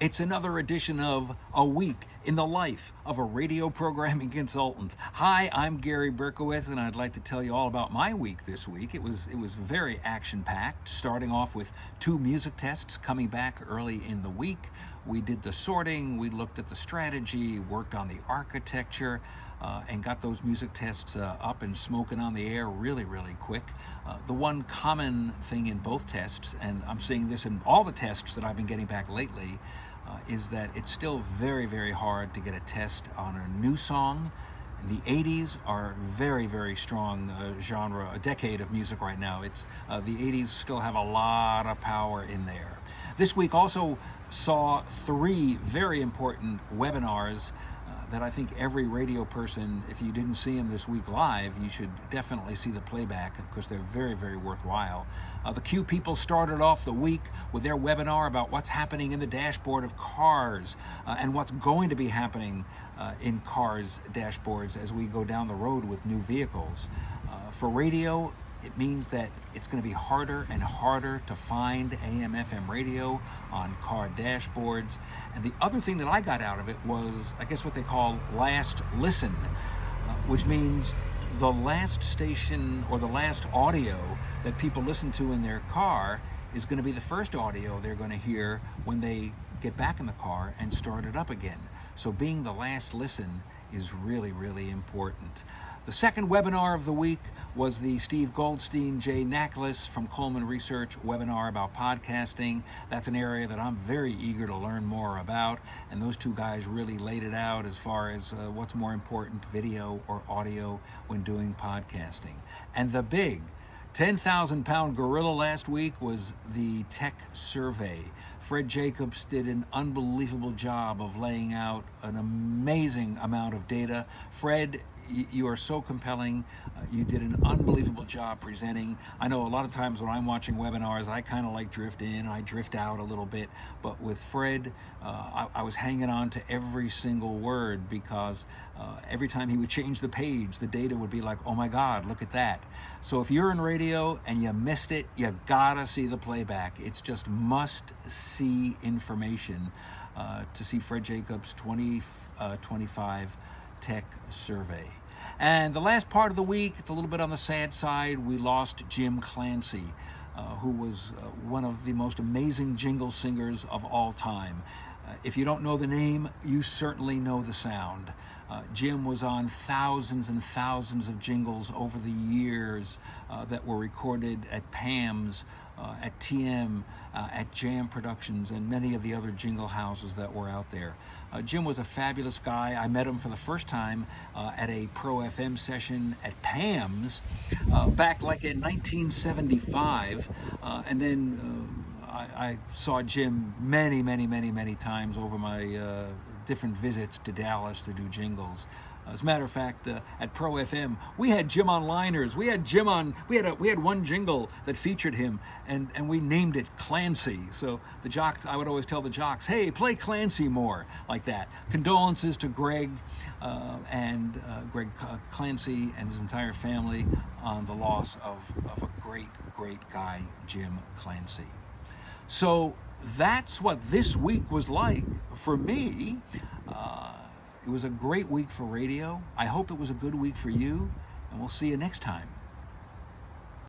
It's another edition of A Week in the Life of a Radio Programming Consultant. Hi, I'm Gary Berkowitz, and I'd like to tell you all about my week this week. It was very action-packed, starting off with 2 music tests coming back early in the week. We did the sorting, we looked at the strategy, worked on the architecture, and got those music tests up and smoking on the air really quick. The one common thing in both tests, and I'm seeing this in all the tests that I've been getting back lately, is that it's still very hard to get a test on a new song. The 80s are very strong genre, a decade of music right now. It's the 80s still have a lot of power in there. This week also saw 3 very important webinars that I think every radio person, if you didn't see them this week live, you should definitely see the playback because they're very worthwhile. The Q people started off the week with their webinar about what's happening in the dashboard of cars and what's going to be happening in cars' dashboards as we go down the road with new vehicles. For radio, it means that it's going to be harder and harder to find AM/FM radio on car dashboards. And the other thing that I got out of it was, I guess, what they call last listen, which means the last station or the last audio that people listen to in their car is going to be the first audio they're going to hear when they get back in the car and start it up again. So being the last listen is really important. The second webinar of the week was the Steve Goldstein, Jay Naklis from Coleman Research webinar about podcasting. That's an area that I'm very eager to learn more about, and those 2 guys really laid it out as far as what's more important, video or audio, when doing podcasting. And the big 10,000-pound gorilla last week was the tech survey. Fred Jacobs did an unbelievable job of laying out an amazing amount of data. Fred, you are so compelling. You did an unbelievable job presenting. I know a lot of times when I'm watching webinars, I kind of like drift in, I drift out a little bit. But with Fred, I was hanging on to every single word because every time he would change the page, the data would be like, oh my God, look at that. So if you're in radio and you missed it, you gotta see the playback. It's just must-see information to see Fred Jacobs' 2025 tech survey. And the last part of the week, it's a little bit on the sad side, we lost Jim Clancy, who was one of the most amazing jingle singers of all time. If you don't know the name, you certainly know the sound. Jim was on thousands and thousands of jingles over the years that were recorded at PAMS, at TM, at Jam Productions, and many of the other jingle houses that were out there. Jim was a fabulous guy. I met him for the first time at a Pro FM session at PAMS back like in 1975, and then I saw Jim many times over my different visits to Dallas to do jingles. As a matter of fact, at Pro FM, we had Jim on liners. We had one jingle that featured him, and we named it Clancy. So the jocks, I would always tell the jocks, hey, play Clancy more, like that. Condolences to Greg and Greg Clancy and his entire family on the loss of a great guy, Jim Clancy. So that's what this week was like for me. It was a great week for radio. I hope it was a good week for you, and we'll see you next time.